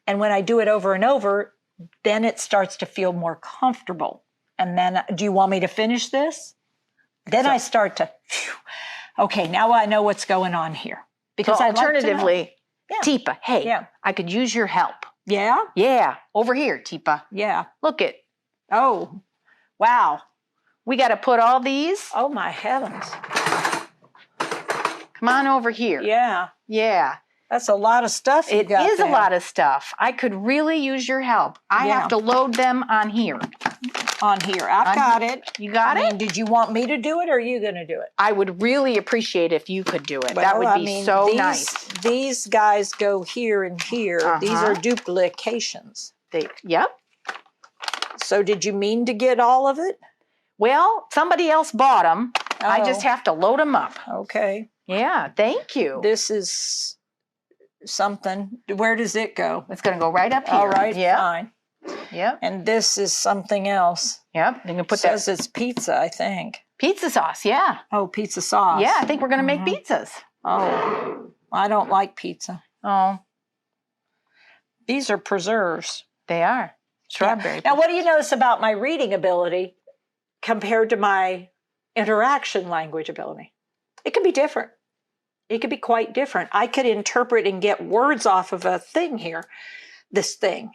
And when I do it over and over, then it starts to feel more comfortable. And then, do you want me to finish this? Then I start to, phew, okay, now I know what's going on here. Because So I'd like to know. alternatively, Yeah. Teepa, hey, Yeah. I could use your help. Yeah? Yeah, over here, Teepa. Yeah. Look it. Oh, wow. We got to put all these. Oh, my heavens. Come on over here. Yeah. Yeah. That's a lot of stuff you It got is a there. lot of stuff. I could really use your help. I Yeah. have to load them on here. on here. I've On- got it. You got I it? mean, did you want me to do it or are you going to do it? I would really appreciate if you could do it. that Well, would I be mean, so these, nice. These guys go here and here. These Uh-huh. are duplications. Yep. So did you mean to get all of it? Well, somebody else bought them. I just Oh. have to load them up. Okay. Yeah, thank you. This is something. Where does it go? It's going to go right up here. All right, Yeah. fine. Yep. And this is something else. Yep. You can It put that says it's pizza, I think. pizza sauce. Yeah. Oh, pizza sauce. Yeah. I think we're going to make pizzas. Oh, I don't like pizza. Oh, These are preserves. they are. Strawberry. Now, what do you notice about my reading ability compared to my interaction language ability? It can be different. It could be quite different. I could interpret and get words off of a thing here, this thing.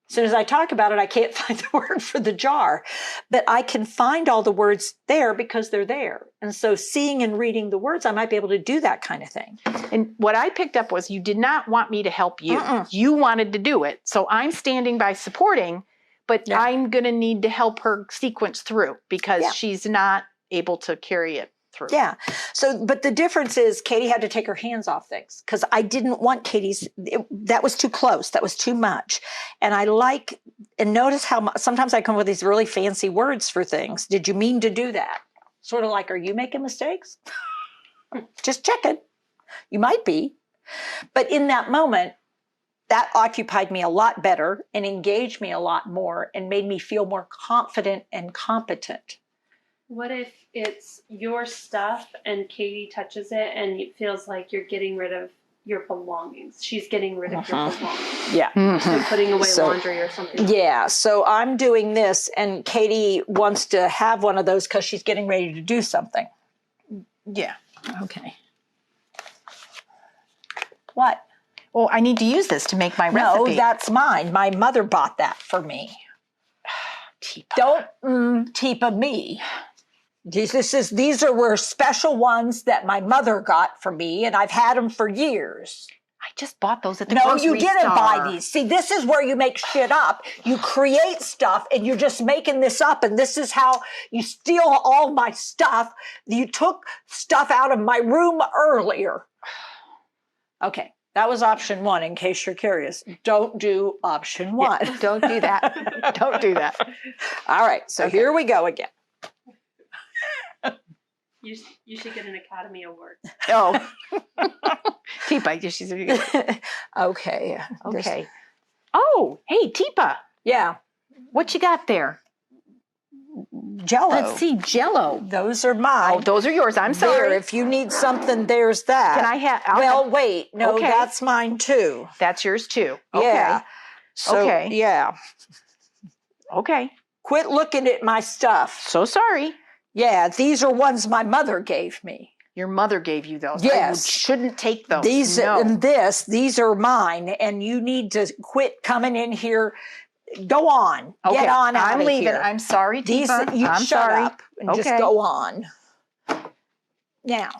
As soon as I talk about it, I can't find the word for the jar, but I can find all the words there because they're there. And so seeing and reading the words, I might be able to do that kind of thing. And what I picked up was you did not want me to help you. Mm-mm. You wanted to do it. So I'm standing by supporting, but Yeah. I'm going to need to help her sequence through because Yeah. she's not able to carry it through. Yeah. So, but the difference is Katie had to take her hands off things because I didn't want that was too close. That was too much. And and notice how sometimes I come up with these really fancy words for things. Did you mean to do that? Sort of like, are you making mistakes? Just checking. You might be. But in that moment, that occupied me a lot better and engaged me a lot more and made me feel more confident and competent. What if it's your stuff and Katie touches it and it feels like you're getting rid of your belongings? She's getting rid of your belongings. Yeah. So putting away So- laundry or something. Yeah, so I'm doing this, and Katie wants to have one of those because she's getting ready to do something. Yeah. Okay. What? Well, I need to use this to make my recipe. No, that's mine. My mother bought that for me. Teapot. Don't Teepa me. These were special ones that my mother got for me, and I've had them for years. I just bought those at the No, grocery you didn't store. buy these. See, this is where you make shit up. You create stuff and you're just making this up. And this is how you steal all my stuff. You took stuff out of my room earlier. Okay, that was option one, in case you're curious. Don't do option one. Yeah, don't do that. Don't do that. All right, so here we go again. You should get an Academy Award. Oh. Teapot. She's Okay. okay. Oh, hey, Teepa. Yeah, What you got there? Jell-O. Let's see, Jell-O. Those are mine. Oh, those are yours. I'm There, sorry. if you need something, there's that. Can I have? Well, wait. No, Okay. that's mine too. That's yours too. Okay. Yeah. So, Okay. yeah. Okay. Quit looking at my stuff. So sorry. Yeah, these are ones my mother gave me. Your mother gave you those. Yes. I shouldn't take those. These No. and these are mine, and you need to quit coming in here. Go on. Okay. Get on out I'm of leaving. here. I'm sorry, These, Teepa. you I'm shut sorry. up and just Okay. go on. Now,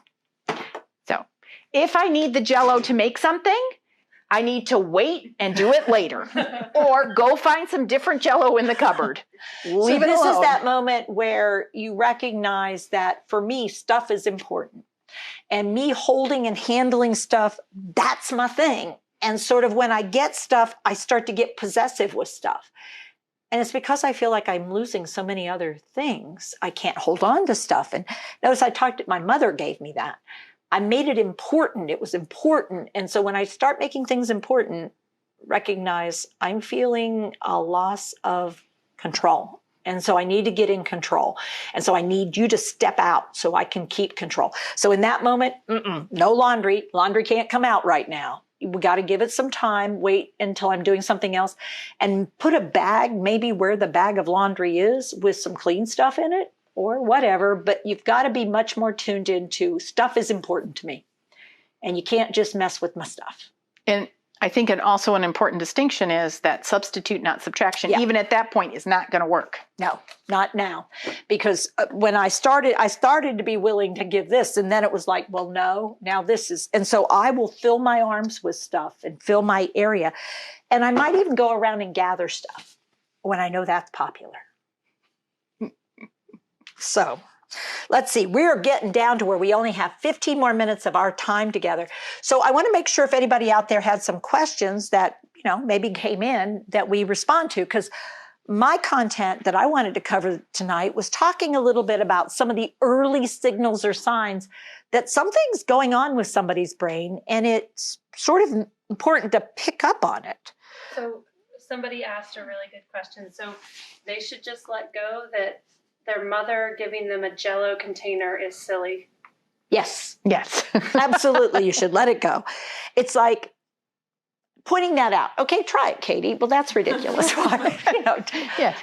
So, if I need the Jell-O to make something, I need to wait and do it later, or go find some different Jell-O in the cupboard. Leave it this alone. is that moment where you recognize that for me, stuff is important. And me holding and handling stuff, that's my thing. And sort of when I get stuff, I start to get possessive with stuff. And it's because I feel like I'm losing so many other things. I can't hold on to stuff. And notice my mother gave me that. I made it important. It was important. And so when I start making things important, recognize I'm feeling a loss of control. And so I need to get in control. And so I need you to step out so I can keep control. So in that moment, no laundry. Laundry can't come out right now. We got to give it some time, wait until I'm doing something else, and put a bag maybe where the bag of laundry is with some clean stuff in it or whatever. But you've got to be much more tuned into stuff is important to me. And you can't just mess with my stuff. And I think also an important distinction is that substitute, not subtraction, Yeah. even at that point, is not going to work. No, not now. Because when I started to be willing to give this. And then it was like, well, no, now this is. And so I will fill my arms with stuff and fill my area. And I might even go around and gather stuff when I know that's popular. So let's see. We're getting down to where we only have 15 more minutes of our time together. So I want to make sure if anybody out there had some questions that, maybe came in that we respond to. Because my content that I wanted to cover tonight was talking a little bit about some of the early signals or signs that something's going on with somebody's brain, and it's sort of important to pick up on it. So somebody asked a really good question. So they should just let go that their mother giving them a Jell-O container is silly. Yes, Yes. absolutely. You should let it go. It's like pointing that out. Okay, try it, Katie. Well, that's ridiculous. Why? Yeah.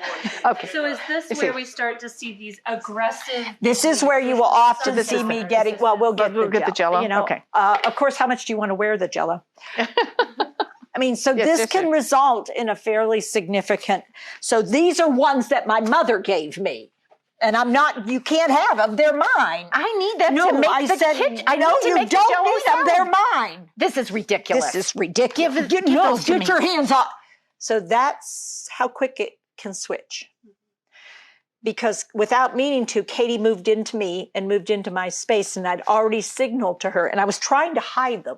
Okay. So is this I see. where we start to see these aggressive? This is where you will often This is see me the- getting, well, we'll get the Jell-O. You know, Okay. of course, how much do you want to wear the Jell-O? I mean, so Yes, this yes, can yes. result in a fairly significant, so these are ones that my mother gave me. And I'm not, you can't have them, they're mine. I need them No, to make I the said, kitchen. I know need to you make the don't Jell-O need them, sound. they're mine. This is ridiculous. This is ridiculous. Give No, those to get me. your hands off. So that's how quick it can switch. Because without meaning to, Katie moved into me and moved into my space, and I'd already signaled to her, and I was trying to hide them.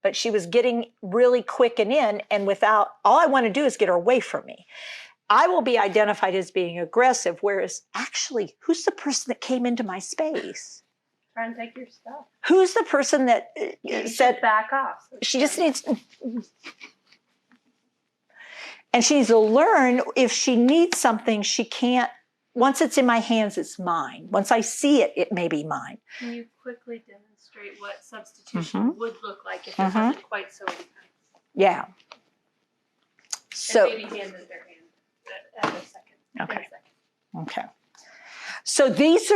But she was getting really quick and in, and without, all I want to do is get her away from me. I will be identified as being aggressive, whereas actually, who's the person that came into my space? Try and take your stuff. Who's the person that You said, should back off. she just needs, and she needs to learn if she needs something, she can't, once it's in my hands, it's mine. Once I see it, it may be mine. Can you quickly demonstrate what substitution would look like if it Mhm. wasn't quite so intense? Yeah. So, And maybe hand in their hand at a second. Okay. In a second. okay. So these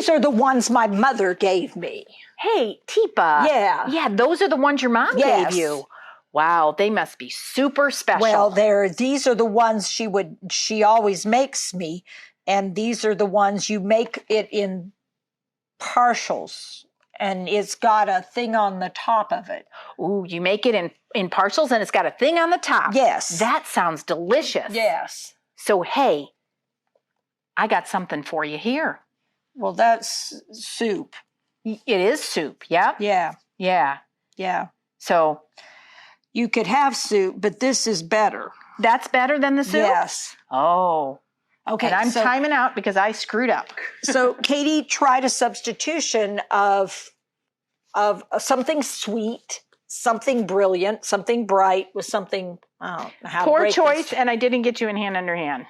are the ones my mother gave me. Hey, Teepa. Yeah. Yeah, those are the ones your mom Yes. gave you. Wow, they must be super special. Well, these are the ones she always makes me, and these are the ones you make it in partials, and it's got a thing on the top of it. Ooh, you make it in partials and it's got a thing on the top. Yes. That sounds delicious. Yes. So, hey, I got something for you here. Well, that's soup. It is soup. Yep. Yeah. Yeah. Yeah. So You could have soup, but this is better. that's better than the soup? Yes. Oh. Okay. And I'm so, timing out because I screwed up. so Katie tried a substitution of something sweet, something brilliant, something bright with something, I don't know how to Poor break choice, this. and I didn't get you in hand under hand.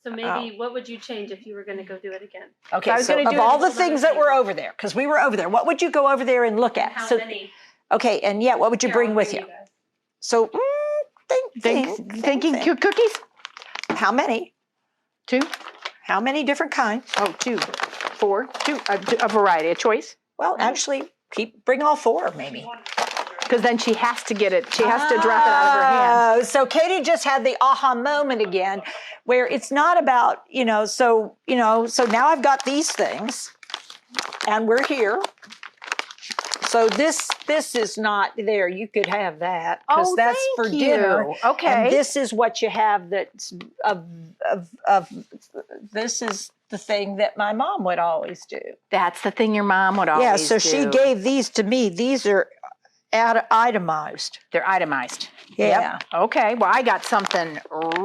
So maybe what would you change if you were going to go do it again? Okay, I was so gonna of do all it the with things that were over there, because we were over there, what would you go over there and look at? How So, many? okay, and yeah, what would you Here, bring I'll with you? guys. So, Thinking think. cookies? How many? 2? How many different kinds? Oh, 2. 4. 2. A variety, a choice. Well, actually, bring all 4, maybe. Because then she has to get it. She has to drop it out of her hand. Oh, so Katie just had the aha moment again, where it's not about, so now I've got these things, and we're here. So this is not there. You could have that because Oh, that's thank for you. dinner. Okay. And this is what you have. That's of this is the thing that my mom would always do. That's the thing your mom would always Yeah. So do. she gave these to me. These are itemized. They're itemized. Yeah. Yep. Okay. Well, I got something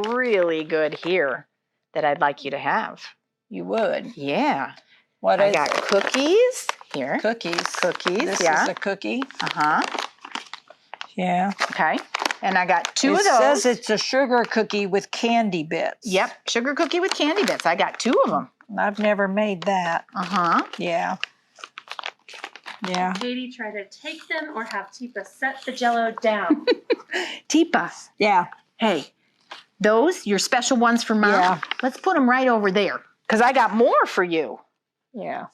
really good here that I'd like you to have. You would. Yeah. What I is got it? cookies here. Cookies. Cookies, This yeah. is a cookie. Uh-huh. Yeah. Okay. And I got 2 It of those. says it's a sugar cookie with candy bits. Yep. Sugar cookie with candy bits. I got 2 of them. I've never made that. Uh-huh. Yeah. Yeah. Katie, try to take them or have Teepa set the Jell-O down. Teepa. Yeah. Hey, those, your special ones for mom, Yeah. let's put them right over there. Because I got more for you. Yeah.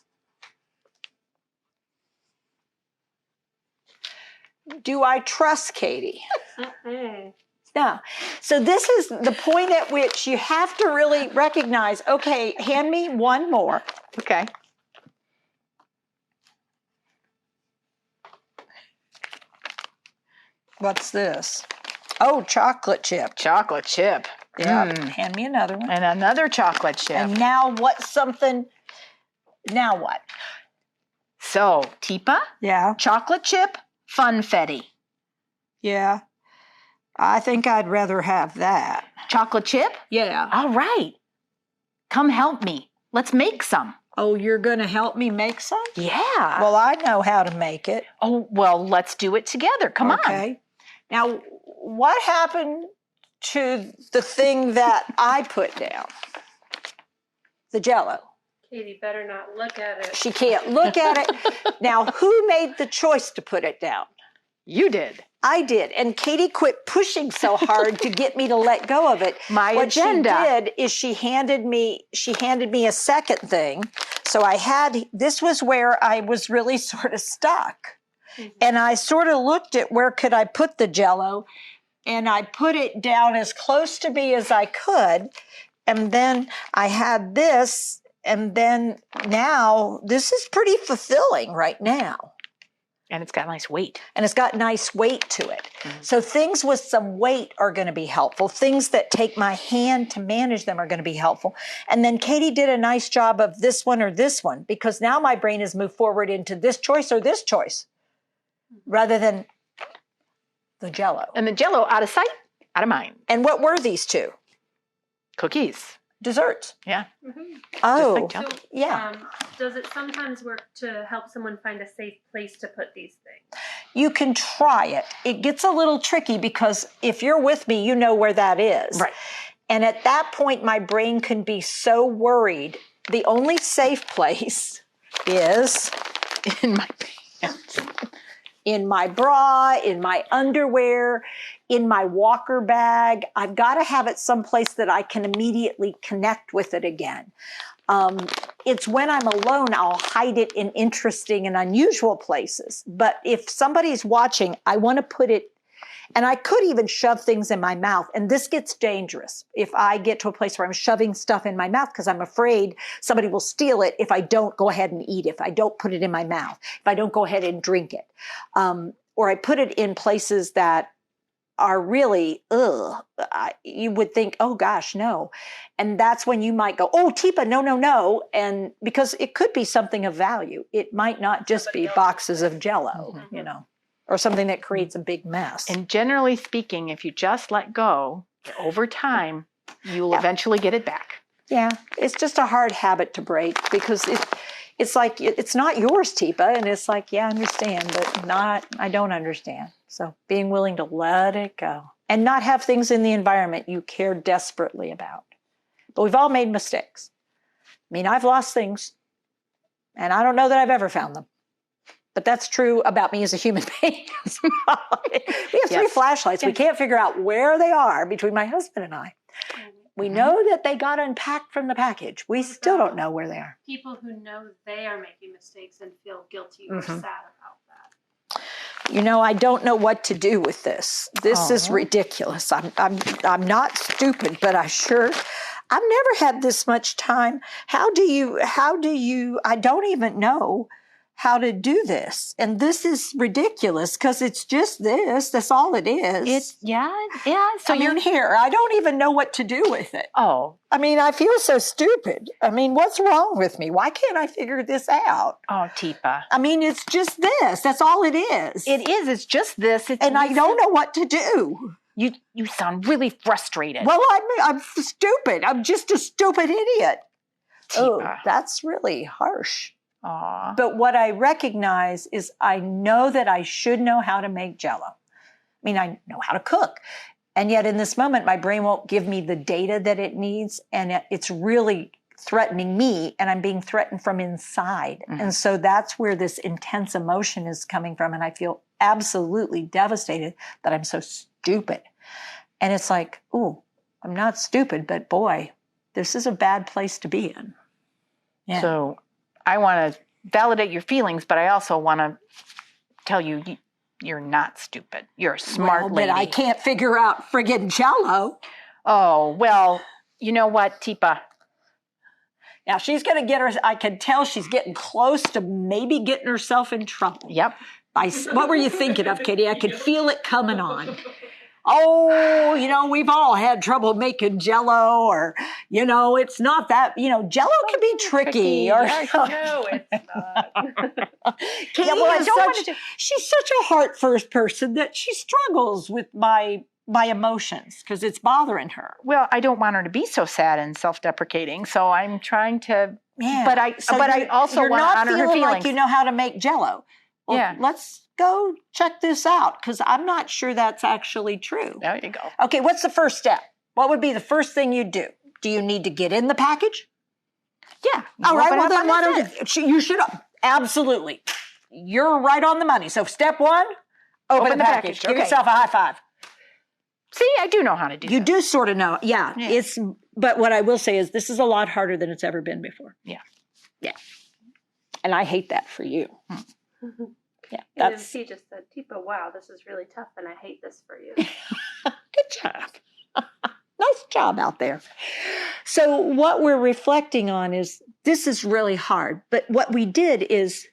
Do I trust Katie? Mm-mm. No. So this is the point at which you have to really recognize, okay, hand me one more. Okay. What's this? Oh, chocolate chip. Chocolate chip. Yeah. Mm. Hand me another one. And another chocolate chip. And now what's something? Now what? So, Teepa, Yeah. chocolate chip, funfetti. Yeah. I think I'd rather have that. chocolate chip? Yeah. All right. Come help me. Let's make some. Oh, you're going to help me make some? Yeah. Well, I know how to make it. Oh, well, let's do it together. Come on. Okay. Now, what happened to the thing that I put down? The Jell-O. Katie better not look at it. She can't look at it. Now, who made the choice to put it down? You did. I did. And Katie quit pushing so hard to get me to let go of it. My What agenda. she did is she handed me a second thing. So this was where I was really sort of stuck. And I sort of looked at where could I put the Jell-O, and I put it down as close to me as I could. And then I had this, and then now this is pretty fulfilling right now. And it's got nice weight. And it's got nice weight to it. So things with some weight are going to be helpful. Things that take my hand to manage them are going to be helpful. And then Katie did a nice job of this one or this one, because now my brain has moved forward into this choice or this choice rather than the Jell-O. And the Jell-O, out of sight, out of mind. And what were these two? Cookies. Desserts. Yeah. Oh, like Jell-O. yeah. Does it sometimes work to help someone find a safe place to put these things? You can try it. It gets a little tricky because if you're with me, you know where that is. Right. And at that point, my brain can be so worried. The only safe place is In my pants. in my bra, in my underwear, in my walker bag. I've got to have it someplace that I can immediately connect with it again. It's when I'm alone, I'll hide it in interesting and unusual places. But if somebody's watching, I want to put it, and I could even shove things in my mouth. And this gets dangerous if I get to a place where I'm shoving stuff in my mouth because I'm afraid somebody will steal it if I don't go ahead and eat it, if I don't put it in my mouth, if I don't go ahead and drink it. Or I put it in places that are really, you would think, oh gosh, no. And that's when you might go, oh, Teepa, no. And because it could be something of value. It might not just be boxes of Jell-O, or something that creates a big mess. And generally speaking, if you just let go, over time, you'll eventually get it back. Yeah, it's just a hard habit to break because it's like, it's not yours, Teepa. And it's like, yeah, I understand, but I don't understand. So being willing to let it go and not have things in the environment you care desperately about. But we've all made mistakes. I mean, I've lost things and I don't know that I've ever found them. But that's true about me as a human being as well. We have three flashlights. We can't figure out where they are between my husband and I. We know that they got unpacked from the package. We still don't know where they are. People who know they are making mistakes and feel guilty or sad about that. I don't know what to do with this. This is ridiculous. I'm not stupid, but I've never had this much time. How do you, I don't even know how to do this. And this is ridiculous because it's just this. That's all it is. Yeah. So here, I don't even know what to do with it. Oh. I mean, I feel so stupid. I mean, what's wrong with me? Why can't I figure this out? Oh, Teepa. I mean, it's just this. That's all it is. It is. It's just this. And I don't know what to do. You sound really frustrated. Well, I'm stupid. I'm just a stupid idiot. Oh, Teepa. that's really harsh. Aw. But what I recognize is I know that I should know how to make Jell-O. I mean, I know how to cook. And yet in this moment, my brain won't give me the data that it needs. And it's really threatening me. And I'm being threatened from inside. And so that's where this intense emotion is coming from. And I feel absolutely devastated that I'm so stupid. And it's like, ooh, I'm not stupid, but boy, this is a bad place to be in. Yeah. So I want to validate your feelings, but I also want to tell you you're not stupid. You're a smart lady. But I can't figure out friggin' Jell-O. Oh, well, you know what, Teepa? Now she's going to get her, I can tell she's getting close to maybe getting herself in trouble. Yep. What were you thinking of, Katie? I could feel it coming on. Oh, we've all had trouble making Jell-O or, it's not that, Jell-O can be tricky. Or, No, it's not. Katie I don't want to she's such a heart-first person that she struggles with my my emotions because it's bothering her. Well, I don't want her to be so sad and self-deprecating, so I'm trying to. Yeah. But I also you're want to not honor her feeling feelings. like you know how to make Jell-O. Well, Yeah. let's go check this out because I'm not sure that's actually true. There you go. Okay, what's the first step? What would be the first thing you do? Do you need to get in the package? Yeah. All right, well Open up then on why this don't you should absolutely. You're right on the money. So step one, open the package. Give Okay. yourself a high five. See, I do know how to do You that. do sort of know. Yeah. Yeah. But what I will say is this is a lot harder than it's ever been before. Yeah. Yeah. And I hate that for you. Yeah. And That's he just said, Tipa, wow, this is really tough and I hate this for you. good job. Nice job out there. So what we're reflecting on is this is really hard. But what we did is,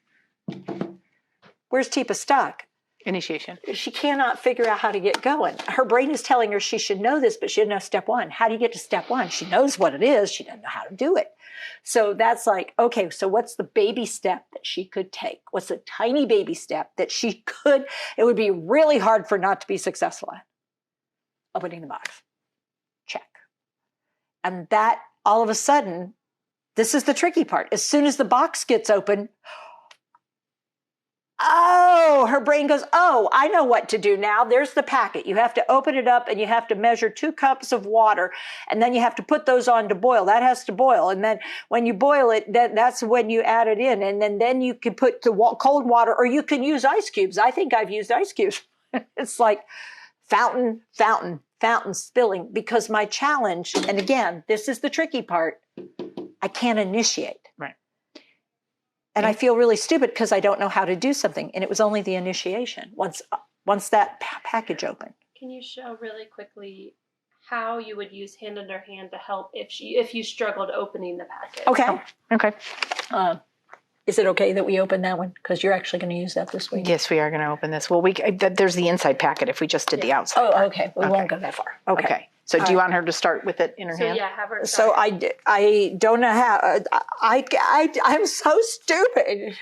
where's Tipa stuck? Initiation. She cannot figure out how to get going. Her brain is telling her she should know this, but she doesn't know step one. How do you get to step one? She knows what it is. She doesn't know how to do it. So that's like, okay, so what's the baby step that she could take? What's a tiny baby step that she could, it would be really hard for not to be successful at? Opening the box. Check. And that all of a sudden, this is the tricky part. As soon as the box gets open, oh, her brain goes, oh, I know what to do now. There's the packet. You have to open it up and you have to measure 2 cups of water. And then you have to put those on to boil. That has to boil. And then when you boil it, that's when you add it in. And then you can put the cold water, or you can use ice cubes. I think I've used ice cubes. It's like fountain spilling, because my challenge, and again, this is the tricky part, I can't initiate. Right. And I feel really stupid because I don't know how to do something. And it was only the initiation once that package opened. Can you show really quickly how you would use hand under hand to help if you struggled opening the packet? Okay. Okay. Is it okay that we open that one? Because you're actually going to use that this week. Yes, we are going to open this. Well, there's the inside packet if we just did the outside. Oh, part. okay. We won't go that far. Okay. Okay. So do you want her to start with it in her So hand? yeah, have her. So start. I don't know how. I'm so stupid.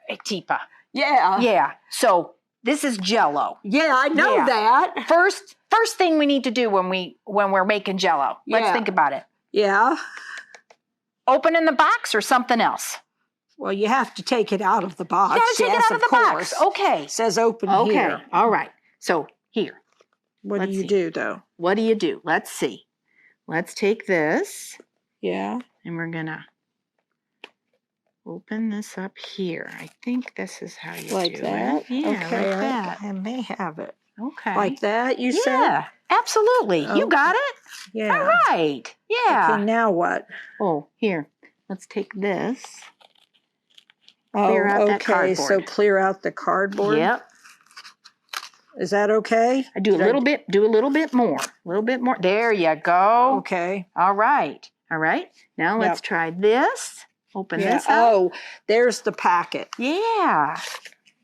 Hey, Tipa. Yeah. Yeah. So this is Jell-O. Yeah, I know Yeah. that. First thing we need to do when we're making Jell-O. Let's Yeah. think about it. Yeah. Opening the box or something else? Well, you have to take it out of the box. You gotta take Yes, it out of the course. box. Okay. It says open Okay. here. All right. So here. What Let's do you see. do though? What do you do? Let's see. Let's take this Yeah. and we're gonna open this up here. I think this is how you Like do that? it. Yeah, Okay. like that. I may have it. Okay. Like that, you said? Yeah, absolutely. You Okay. got it. Yeah. All right. Yeah. Okay, now what? Oh, here. Let's take this. Oh, Clear out that okay. So cardboard. clear out the cardboard. Yep. Is that okay? I do a little bit. Do a little bit more. A little bit more. There you go. Okay. All right. All right. Now let's Yep. try this. Open Yeah. this up. Oh, there's the packet. Yeah.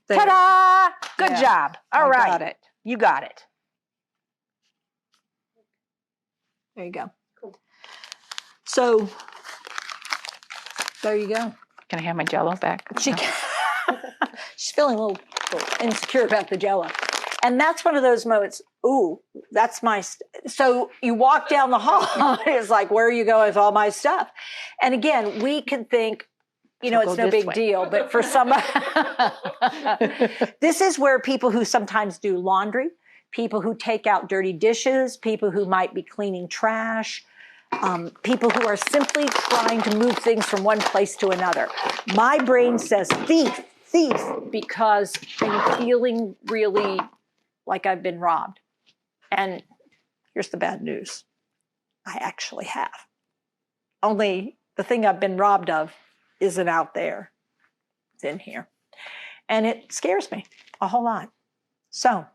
There. Ta-da! Good Yeah. job. All I right. got it. You got it. There you go. Cool. So there you go. Can I have my Jell-O back? She, No. she's feeling a little insecure about the Jell-O. And that's one of those moments, ooh, that's my, so you walk down the hall, it's like, where are you going with all my stuff? And again, we can think, you know, So it's go no this big way. deal, but for somebody, this is where people who sometimes do laundry, people who take out dirty dishes, people who might be cleaning trash, people who are simply trying to move things from one place to another. My brain says thief, because I'm feeling really like I've been robbed. And here's the bad news. I actually have. Only the thing I've been robbed of isn't out there. It's in here. And it scares me a whole lot. So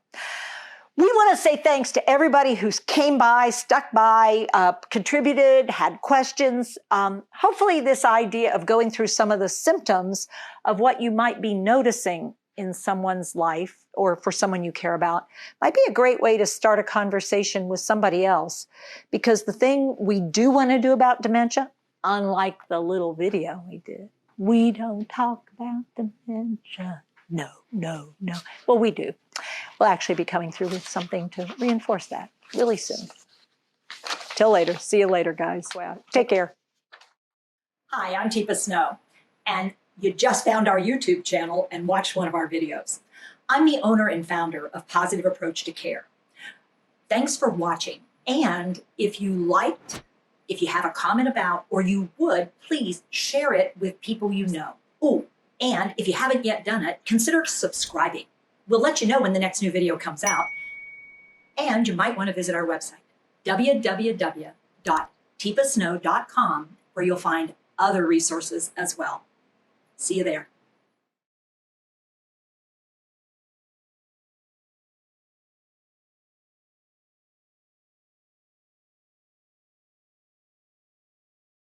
we want to say thanks to everybody who's came by, stuck by, contributed, had questions. Hopefully this idea of going through some of the symptoms of what you might be noticing in someone's life or for someone you care about might be a great way to start a conversation with somebody else. Because the thing we do want to do about dementia, unlike the little video we did, we don't talk about dementia. No. Well, we do. We'll actually be coming through with something to reinforce that really soon. Till later. See you later, guys. Wow. Take care. Hi, I'm Tifa Snow, and you just found our YouTube channel and watched one of our videos. I'm the owner and founder of Positive Approach to Care. Thanks for watching, and if you liked, if you have a comment about, or you would, please share it with people you know. Oh, and if you haven't yet done it, consider subscribing. We'll let you know when the next new video comes out, and you might want to visit our website, www.tifasnow.com, where you'll find other resources as well. See you there.